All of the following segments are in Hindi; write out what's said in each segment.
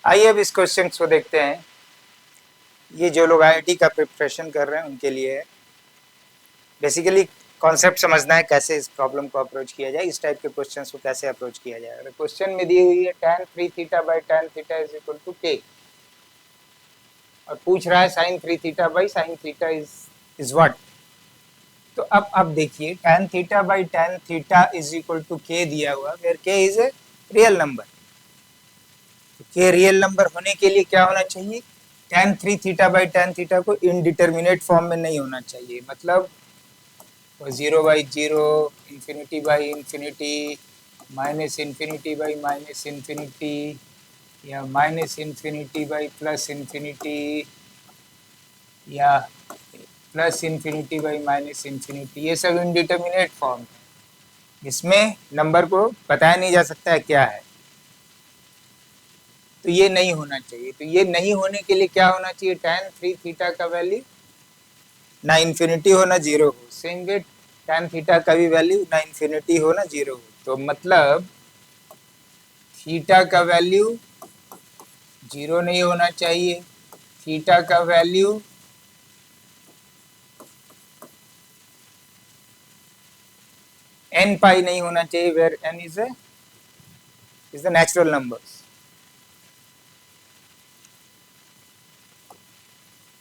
आइए अब इस क्वेश्चन को देखते हैं। ये जो लोग आईआईटी का प्रिपरेशन कर रहे हैं उनके लिए है। बेसिकली कॉन्सेप्ट समझना है कैसे इस प्रॉब्लम को अप्रोच किया जाए, इस टाइप के क्वेश्चन को कैसे अप्रोच किया जाए। अगर क्वेश्चन में दी हुई है tan 3 theta by tan theta is equal to k और पूछ रहा है sin 3 theta by sin theta is what. तो अब देखिए tan theta by tan theta is equal to k दिया हुआ, where k is a real number. तो k रियल नंबर होने के लिए क्या होना चाहिए? tan 3 theta by tan theta को इनडिटर्मिनेट फॉर्म में नहीं होना चाहिए, मतलब 0/0, infinity by infinity, minus infinity by minus infinity, या minus infinity by plus infinity, या plus infinity by minus infinity. ये सब इनडिटर्मिनेट फॉर्म है, इसमें नंबर को बताया नहीं जा सकता है क्या है। तो ये नहीं होना चाहिए। तो ये नहीं होने के लिए क्या होना चाहिए? tan 3 थीटा का वैल्यू ना इंफिनिटी हो ना जीरो हो। सेम वे tan थीटा का भी वैल्यू ना इंफिनिटी हो ना जीरो हो। तो मतलब थीटा का वैल्यू जीरो नहीं होना चाहिए, थीटा का वैल्यू n पाई नहीं होना चाहिए, where n is the natural numbers.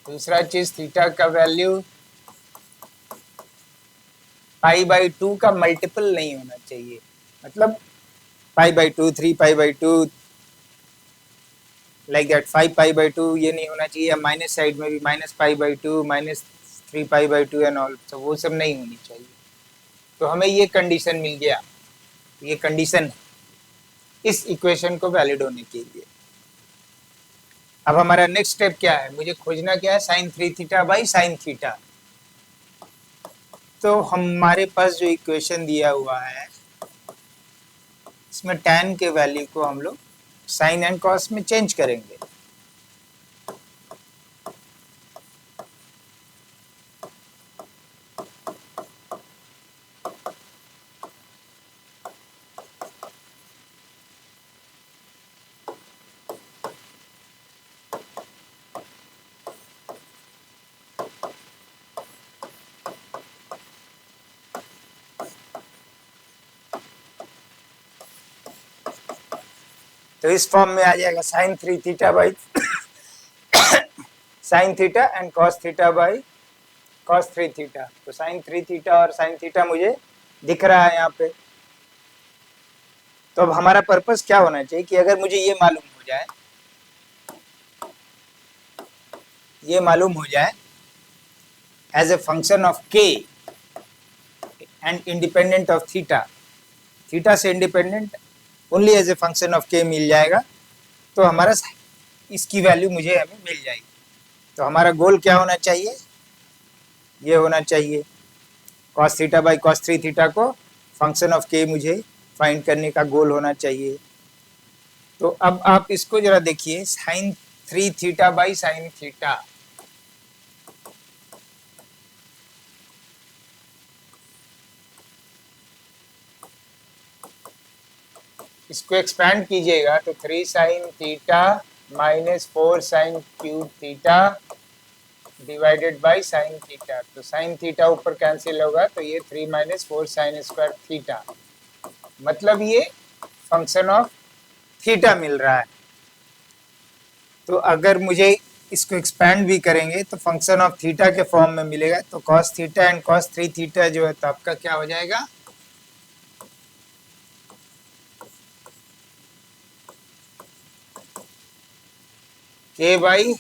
दूसरा चीज, थीटा का वैल्यू π/2 का मल्टीपल नहीं होना चाहिए, मतलब π/2, 3π/2 लाइक दैट, 5π/2 ये नहीं होना चाहिए, या माइनस साइड में भी -π/2, -3π/2 एंड ऑल, तो वो सब नहीं होनी चाहिए। तो हमें ये कंडीशन मिल गया, ये कंडीशन है इस इक्वेशन को वैलिड होने के लिए। अब हमारा नेक्स्ट स्टेप क्या है? मुझे खोजना क्या है? sin 3 theta by sin theta. तो हमारे पास जो इक्वेशन दिया हुआ है इसमें tan के वैल्यू को हम लोग sin एंड cos में चेंज करेंगे। तो इस फॉर्म में आ जाएगा sin 3 theta by sin theta and cos theta by cos 3 theta. तो sin 3 थीटा और sin थीटा मुझे दिख रहा है यहाँ पे। तो अब हमारा पर्पस क्या होना चाहिए कि अगर मुझे ये मालूम हो जाए, as a function of k and independent of theta, theta से independent only as a function of k मिल जाएगा, तो हमारा इसकी वैल्यू मुझे हमें मिल जाएगी। तो हमारा गोल क्या होना चाहिए? ये होना चाहिए cos theta by cos 3 theta को फंक्शन ऑफ k मुझे फाइंड करने का गोल होना चाहिए। तो अब आप इसको जरा देखिए, sin 3 theta by sin theta, इसको एक्सपैंड कीजिएगा तो 3 sin theta minus 4 sin cube theta divided by sin theta. तो sin थीटा ऊपर कैंसिल होगा, तो ये 3 माइनस 4 sin स्क्वायर थीटा, मतलब ये फंक्शन ऑफ थीटा मिल रहा है। तो अगर मुझे इसको एक्सपैंड भी करेंगे तो फंक्शन ऑफ थीटा के फॉर्म में मिलेगा। तो cos theta and cos 3 theta जो है, तो आपका क्या हो जाएगा? k by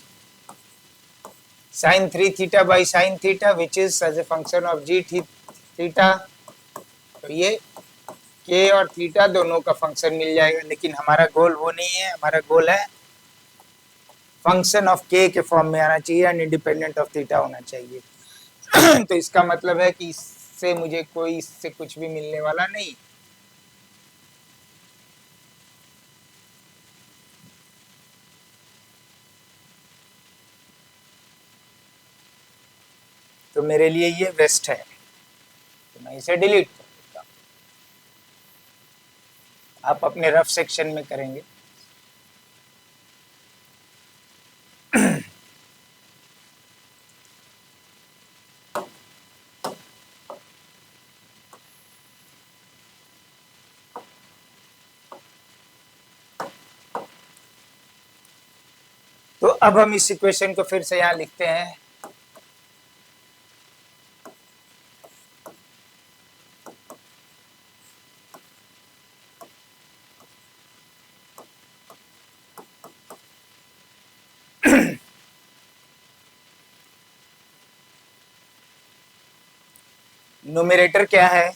sin 3 theta by sin theta which is as a function of g theta. तो ये k और थीटा दोनों का फंक्शन मिल जाएगा, लेकिन हमारा गोल वो नहीं है। हमारा गोल है फंक्शन ऑफ k के फॉर्म में आना चाहिए एंड इंडिपेंडेंट ऑफ थीटा होना चाहिए। तो इसका मतलब है कि इससे मुझे कोई इससे कुछ भी मिलने वाला नहीं। तो मेरे लिए ये वेस्ट है, तो मैं इसे डिलीट कर देता हूँ। आप अपने रफ सेक्शन में करेंगे। तो अब हम इस इक्वेशन को फिर से यहाँ लिखते हैं। न्यूमरेटर क्या है?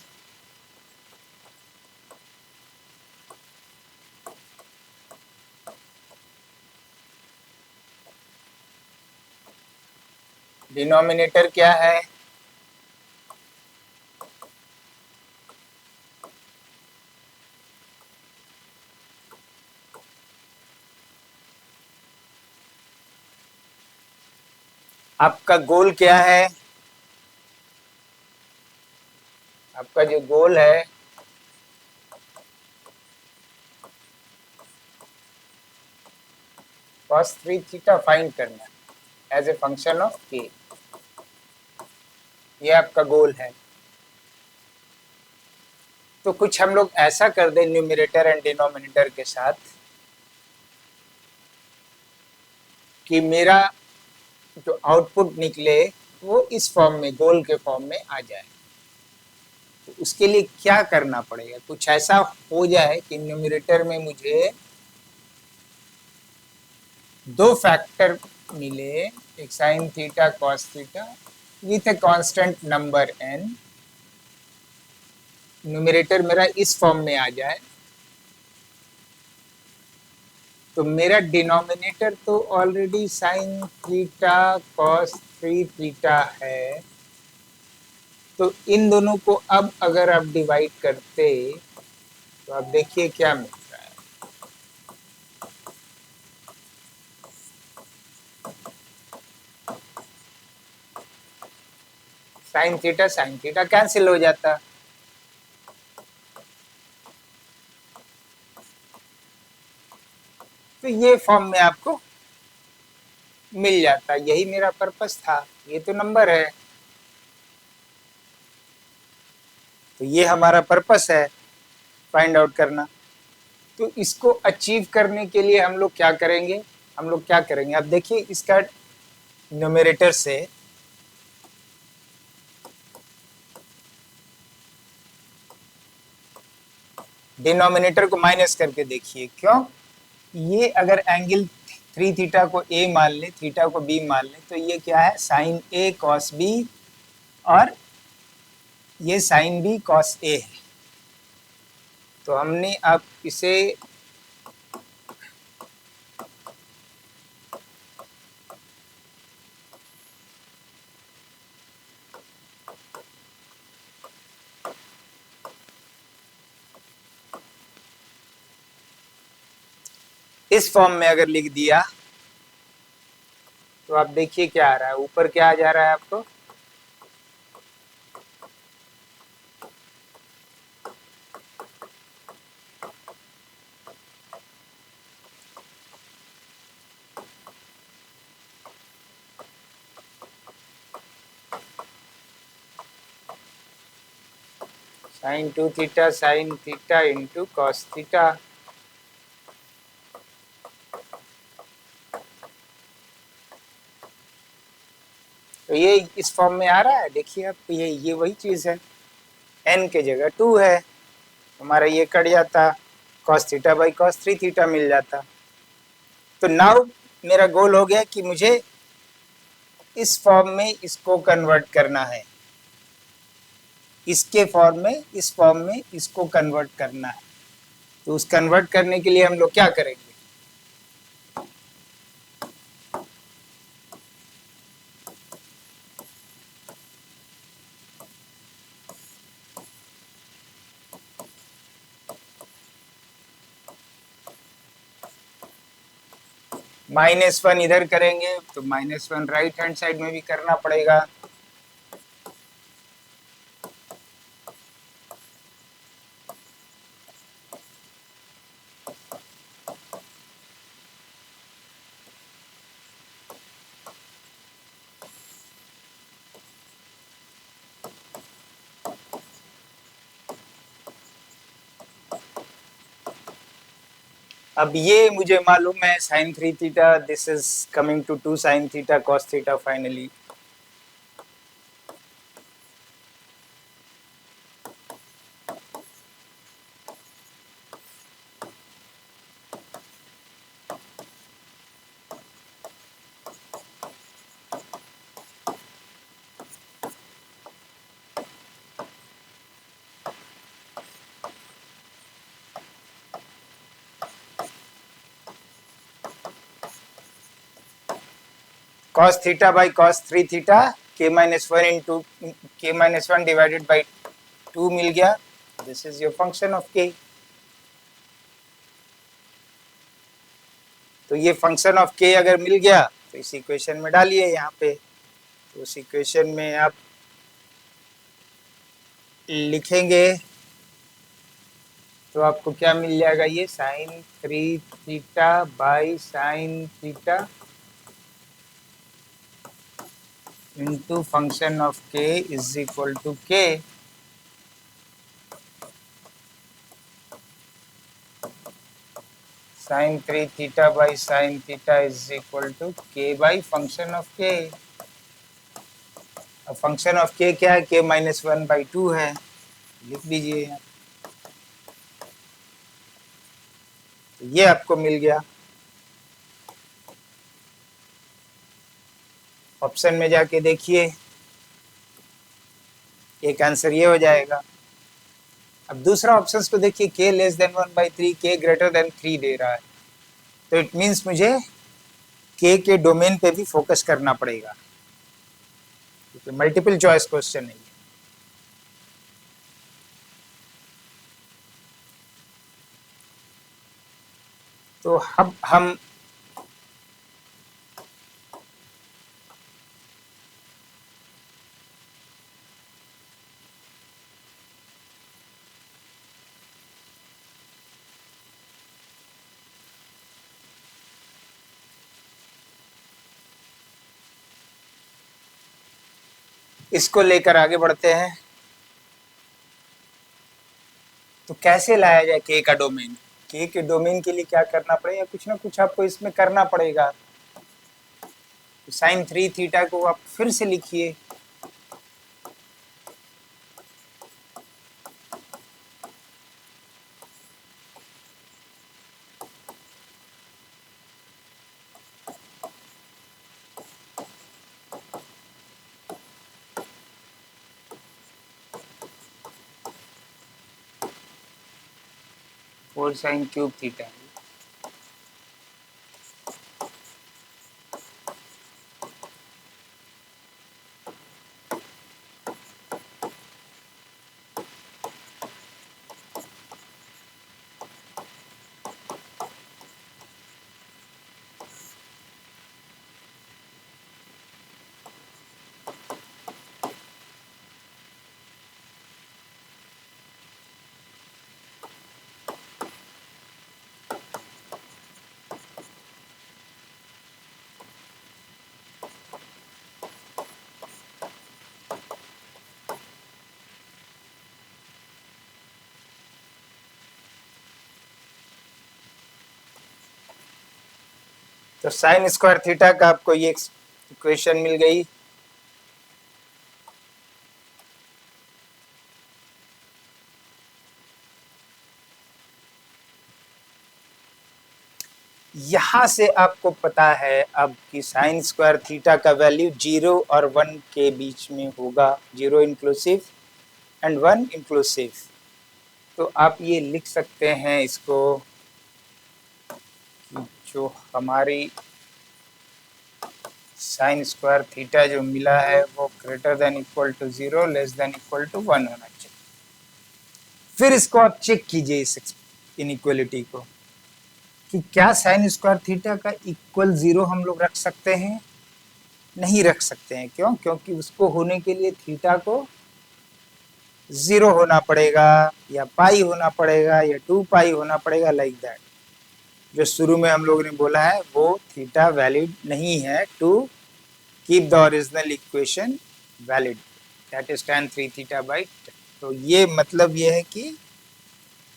डिनोमिनेटर क्या है? आपका गोल क्या है? आपका जो गोल है cos 3 थीटा फाइंड करना as a function of k, ये आपका गोल है। तो कुछ हम लोग ऐसा कर दें न्यूमरेटर एंड डिनोमिनेटर के साथ कि मेरा जो आउटपुट निकले वो इस फॉर्म में, गोल के फॉर्म में आ जाए। तो उसके लिए क्या करना पड़ेगा? कुछ ऐसा हो जाए कि न्यूमरेटर में मुझे दो फैक्टर मिले, एक sign theta cos theta with a constant number n। Numerator मेरा इस फॉर्म में आ जाए तो मेरा डिनोमिनेटर तो already sign theta cos 3 theta है। तो इन दोनों को अब अगर आप डिवाइड करते तो आप देखिए क्या मिल रहा है। साइन थीटा कैंसिल हो जाता। तो ये फॉर्म में आपको मिल जाता। यही मेरा पर्पस था, ये तो नंबर है, तो ये हमारा पर्पस है फाइंड आउट करना। तो इसको अचीव करने के लिए हम लोग क्या करेंगे? अब देखिए इसका न्यूमरेटर से डिनोमिनेटर को माइनस करके देखिए। क्यों? ये अगर एंगल 3 थीटा को a मान ले, थीटा को b मान ले, तो ये क्या है? साइन a कॉस b, और ये साइन b कॉस a है। तो हमने अब इसे इस फॉर्म में अगर लिख दिया तो आप देखिए क्या आ रहा है, ऊपर क्या आ जा रहा है आपको? Sine 2 theta sine theta into cos theta. तो ये इस फॉर्म में आ रहा है। देखिए आप, ये वही चीज है, n के जगह 2 है, हमारा ये कट जाता, cos theta by cos 3 theta मिल जाता। तो नाउ मेरा गोल हो गया कि मुझे इस फॉर्म में इसको कन्वर्ट करना है, इसके फॉर्म में, इस फॉर्म में इसको कन्वर्ट करना है। तो उस कन्वर्ट करने के लिए हम लोग क्या करेंगे? -1 इधर करेंगे तो -1 राइट हैंड साइड में भी करना पड़ेगा। अब ये मुझे मालूम है sine 3 theta, this is coming to 2 sine theta cos theta finally. cos theta by cos 3 theta k minus 1 into k minus 1 divided by 2 मिल गया। This is your function of k। तो ये फंक्शन ऑफ k अगर मिल गया तो इस इक्वेशन में डालिए यहाँ पे। तो उस इक्वेशन में आप लिखेंगे तो आपको क्या मिल जाएगा, ये sine 3 theta by sine theta into function of k is equal to k sin 3 theta by sin theta is equal to k by function of k। अब फंक्शन ऑफ k क्या है, k माइनस 1/2 है, लिख दीजिए। तो ये आपको मिल गया। ऑप्शन में जाके देखिए, एक आंसर ये हो जाएगा। अब दूसरा ऑप्शन को देखिए, k less than 1/3, k greater then 3 दे रहा है, तो इट मीन्स मुझे k के डोमेन पे भी फोकस करना पड़ेगा, क्योंकि मल्टीपल चॉइस क्वेश्चन है। तो अब हम इसको लेकर आगे बढ़ते हैं। तो कैसे लाया जाए k का डोमेन? k के डोमेन के लिए क्या करना पड़ेगा, कुछ ना कुछ आपको इसमें करना पड़ेगा। तो साइन 3 थीटा को आप फिर से लिखिए, फोर साइन क्यूब थीटा। तो साइन स्क्वायर थीटा का आपको ये इक्वेशन मिल गई। यहां से आपको पता है अब कि साइन स्क्वायर थीटा का वैल्यू 0 और 1 के बीच में होगा, 0 इंक्लूसिव एंड 1 इंक्लूसिव। तो आप ये लिख सकते हैं इसको कि जो हमारी साइन स्क्वायर थीटा जो मिला है वो greater than equal to 0 less than equal to 1 होना चाहिए। फिर इसको आप चेक कीजिए इस इनइक्वालिटी को कि क्या साइन स्क्वायर थीटा का इक्वल 0 हम लोग रख सकते हैं? नहीं रख सकते हैं। क्यों? क्योंकि उसको होने के लिए थीटा को 0 होना पड़ेगा या पाई होना पड़ेगा या 2 पाई होना पड़ेगा, लाइक दैट। जो शुरू में हम लोगों ने बोला है वो थीटा वैलिड नहीं है to keep the original equation valid, that is tan 3 theta by. तो ये मतलब ये है कि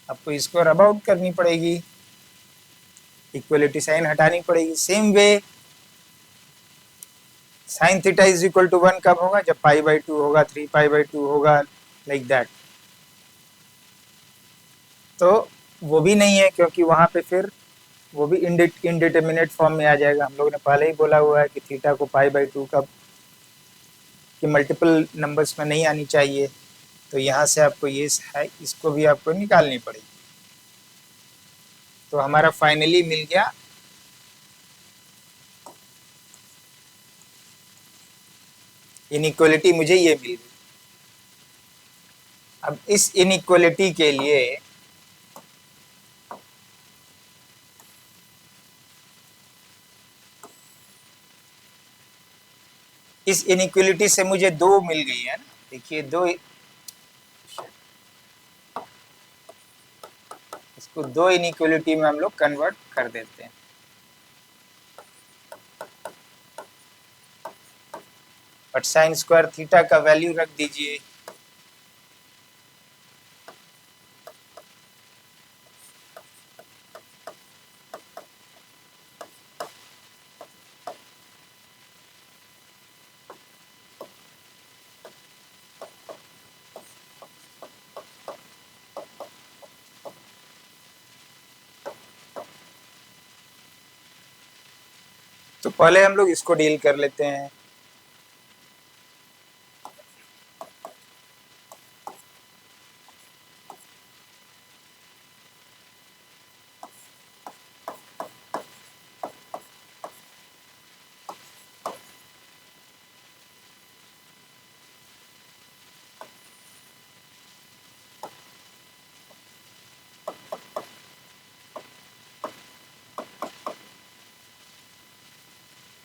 आपको इसको रब आउट करनी पड़ेगी। इक्वलिटी साइन हटानी पड़ेगी। Same way sine theta is equal to 1 कब होगा? जब π/2 होगा, 3π/2 होगा, लाइक दैट। तो वो भी नहीं है, क्योंकि वहां पे फिर वो भी इनडिटर्मिनेट फॉर्म में आ जाएगा। हम लोग ने पहले ही बोला हुआ है कि थीटा को π/2 का कि मल्टीपल नंबर्स में नहीं आनी चाहिए। तो यहाँ से आपको ये है, इसको भी आपको निकालनी पड़ेगी। तो हमारा फाइनली मिल गया इनइक्वलिटी, मुझे ये मिल गई। अब इस इनइक्वलिटी के लिए इस इनइक्वलिटी से मुझे 2 मिल गई है ना। देखिए 2, इसको 2 इनइक्वलिटी में हम लोग कन्वर्ट कर देते हैं। बट साइन स्क्वायर थीटा का वैल्यू रख दीजिए। तो पहले हम लोग इसको डील कर लेते हैं।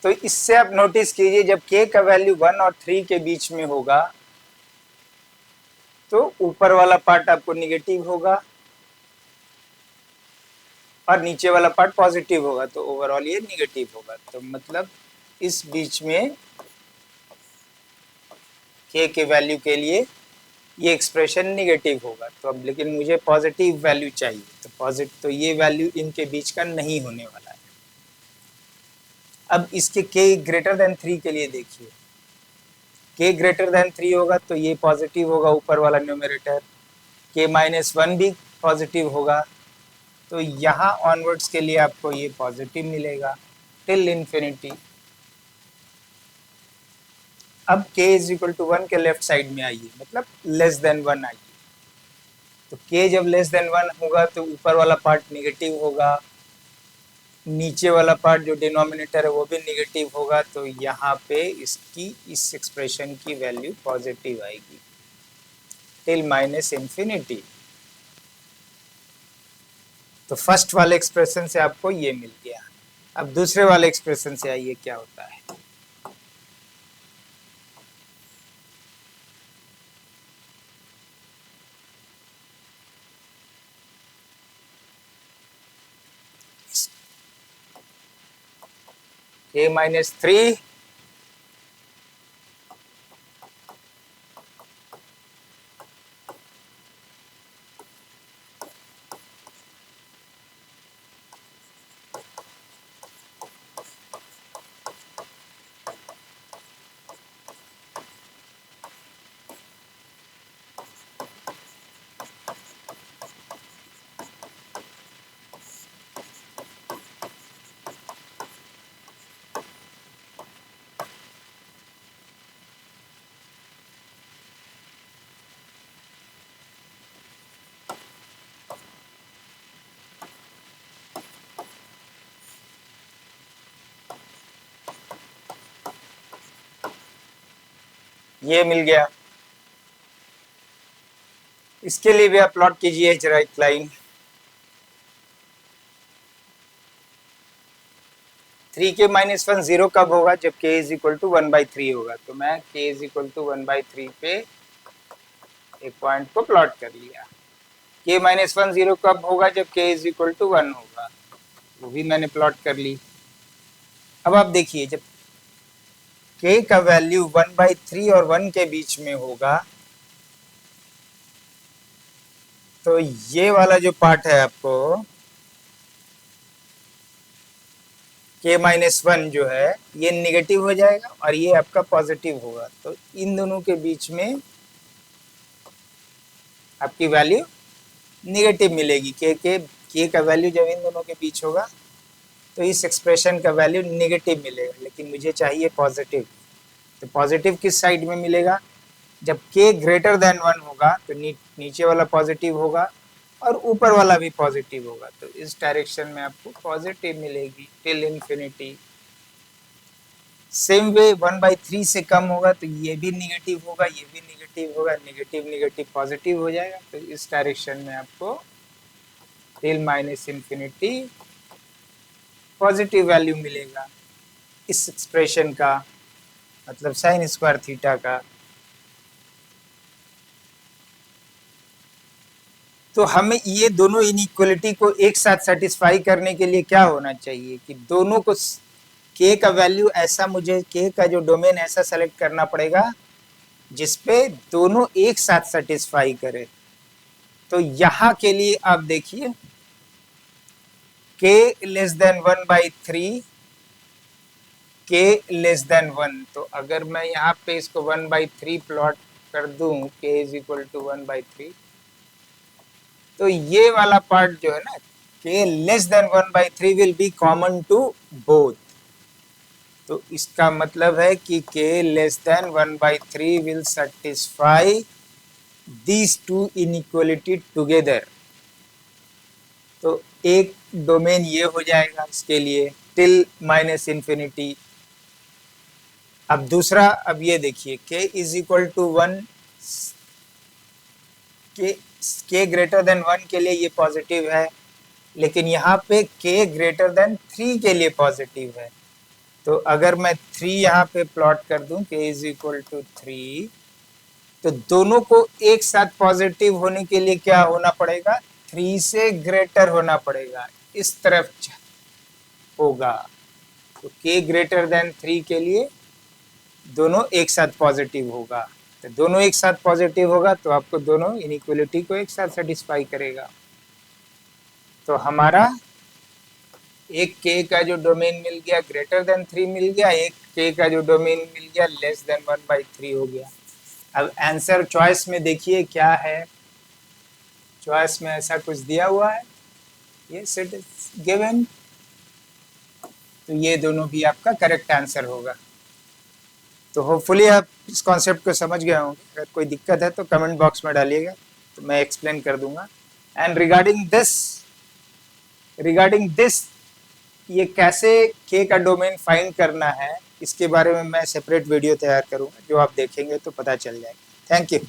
तो इससे आप नोटिस कीजिए, जब k का वैल्यू 1 और 3 के बीच में होगा तो ऊपर वाला पार्ट आपको निगेटिव होगा और नीचे वाला पार्ट पॉजिटिव होगा। तो ओवरऑल ये निगेटिव होगा। तो मतलब इस बीच में k के वैल्यू के लिए ये एक्सप्रेशन निगेटिव होगा। तो अब लेकिन मुझे पॉजिटिव वैल्यू चाहिए, तो ये वैल्यू इनके बीच का नहीं होने वाला है। अब इसके k ग्रेटर देन 3 के लिए देखिए, k ग्रेटर देन 3 होगा तो ये पॉजिटिव होगा ऊपर वाला न्यूमरेटर, k-1 भी पॉजिटिव होगा। तो यहाँ ऑनवर्ड्स के लिए आपको ये पॉजिटिव मिलेगा टिल इन्फिनिटी। अब k इज इक्वल टू 1 के लेफ्ट साइड में आइए, मतलब लेस देन 1 आइए। तो k जब लेस देन 1 होगा तो ऊपर वाला पार्ट निगेटिव होगा, नीचे वाला पार्ट जो डिनोमिनेटर है वो भी निगेटिव होगा। तो यहाँ पे इसकी इस एक्सप्रेशन की वैल्यू पॉजिटिव आएगी टिल माइनस इन्फिनिटी। तो फर्स्ट वाले एक्सप्रेशन से आपको ये मिल गया। अब दूसरे वाले एक्सप्रेशन से आइए क्या होता है। k-3 ये मिल गया। इसके लिए भी आप प्लॉट कीजिए राइट लाइन। 3k-1 0 कब होगा? जब k इज इक्वल टू 1/3 होगा। तो मैं k इज इक्वल टू 1/3 पे एक पॉइंट को प्लॉट कर लिया। k-1 0 कब होगा? जब k इज इक्वल टू 1 होगा, वो भी मैंने प्लॉट कर ली। अब आप देखिए, जब k का वैल्यू 1/3 और 1 के बीच में होगा तो ये वाला जो पार्ट है आपको k-1 जो है ये निगेटिव हो जाएगा और ये आपका पॉजिटिव होगा, तो इन दोनों के बीच में आपकी वैल्यू निगेटिव मिलेगी। के का वैल्यू जब इन दोनों के बीच होगा तो इस एक्सप्रेशन का वैल्यू निगेटिव मिलेगा, लेकिन मुझे चाहिए पॉजिटिव। तो पॉजिटिव किस साइड में मिलेगा? जब k ग्रेटर देन 1 होगा तो नीचे वाला पॉजिटिव होगा और ऊपर वाला भी पॉजिटिव होगा, तो इस डायरेक्शन में आपको पॉजिटिव मिलेगी टिल इंफिनिटी। सेम वे 1/3 से कम होगा तो ये भी निगेटिव होगा, ये भी निगेटिव होगा, निगेटिव निगेटिव पॉजिटिव हो जाएगा, तो इस डायरेक्शन में आपको till minus infinity positive value मिलेगा इस एक्सप्रेशन का, मतलब साइन स्क्वायर थीटा का। तो हमें ये दोनों इनइक्वलिटी को एक साथ सेटिस्फाई करने के लिए क्या होना चाहिए कि दोनों को k का वैल्यू ऐसा, मुझे k का जो डोमेन ऐसा सेलेक्ट करना पड़ेगा जिसपे दोनों एक साथ सेटिस्फाई करे। तो यहाँ के लिए आप देखिए k less than 1/3, k less then 1, तो अगर मैं यहाँ पे इसको 1/3 प्लॉट कर दूं, k इज इक्वल टू 1/3, तो ये वाला पार्ट जो है ना k less than 1/3 will be common to both. तो इसका मतलब है कि k less than 1/3 will satisfy these two inequality together. तो एक डोमेन ये हो जाएगा इसके लिए टिल माइनस इंफिनिटी। अब दूसरा, अब ये देखिए k is equal to 1, k greater than 1 के लिए ये पॉजिटिव है, लेकिन यहाँ पे k ग्रेटर देन 3 के लिए पॉजिटिव है। तो अगर मैं 3 यहाँ पे प्लॉट कर दूं, k इज इक्वल टू 3, तो दोनों को एक साथ पॉजिटिव होने के लिए क्या होना पड़ेगा? 3 से ग्रेटर होना पड़ेगा, इस तरफ होगा। तो k ग्रेटर देन 3 के लिए दोनों एक साथ पॉजिटिव होगा, तो दोनों एक साथ पॉजिटिव होगा तो आपको दोनों इनइक्वलिटी को एक साथ सेटिस्फाई करेगा। तो हमारा एक k का जो डोमेन मिल गया ग्रेटर देन 3 मिल गया, एक k का जो डोमेन मिल गया लेस देन 1/3 हो गया। अब आंसर चॉइस में देखिए क्या है, चॉइस में ऐसा कुछ दिया हुआ है, यस इट इज गिवन, तो ये दोनों भी आपका करेक्ट आंसर होगा। तो होपफुली आप इस कॉन्सेप्ट को समझ गए होंगे। अगर कोई दिक्कत है तो कमेंट बॉक्स में डालिएगा, तो मैं एक्सप्लेन कर दूंगा। एंड रिगार्डिंग दिस ये कैसे k का डोमेन फाइंड करना है, इसके बारे में मैं सेपरेट वीडियो तैयार करूंगा, जो आप देखेंगे तो पता चल जाएगा। Thank you.